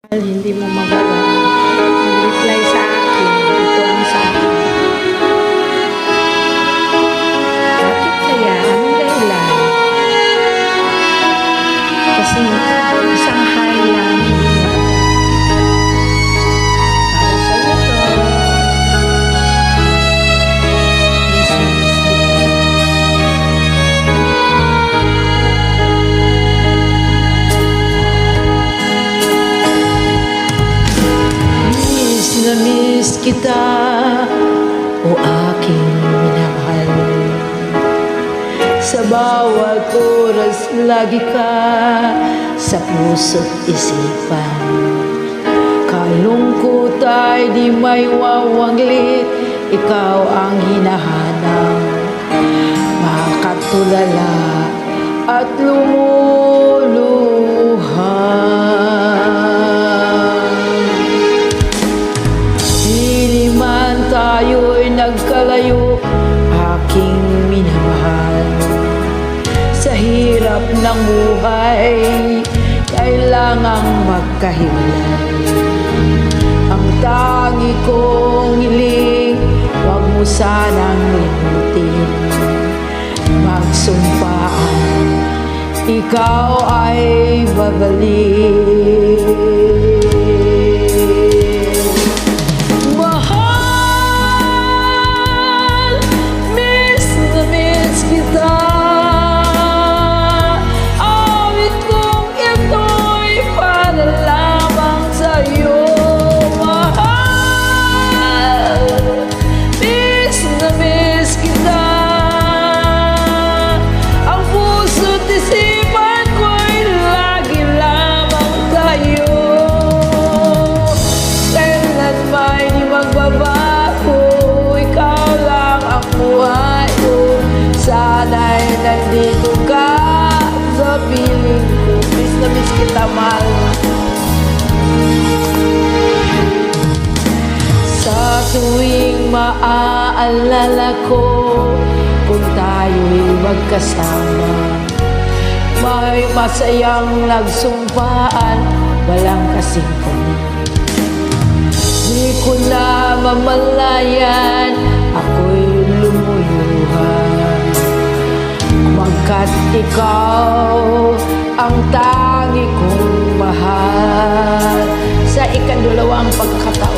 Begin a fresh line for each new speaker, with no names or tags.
Hindi mo magawa mag-reply sa akin. Ito ang sabi. Bakit kaya? Anong dahilan? Kasi isang hi lang. Para sa'yo to. Miss kita, o aking minamahal. Sa bawat oras lagi ka sa puso't isipan. Kalungkot ay di may wawanglit, ikaw ang hinahanap. Makatulala at lumuluha. Tayo'y nagkalayo, aking minamahal. Sa hirap ng buhay, kailangang magkahiwalay. Ang tangi kong hiling, huwag mo sanang limutin. Magsumpaan, ikaw ay babalik. Nandito ka sa piling ko. Miss na miss kita, mahal. Sa tuwing maaalala ko kung tayo'y magkasama, may masayang nagsumpaan, walang kasing kami. Di ko na mamalayan, ako'y lumuluhan. Pagkat ikaw ang tangi kong mahal. Sa ikadalawang pagkakataon,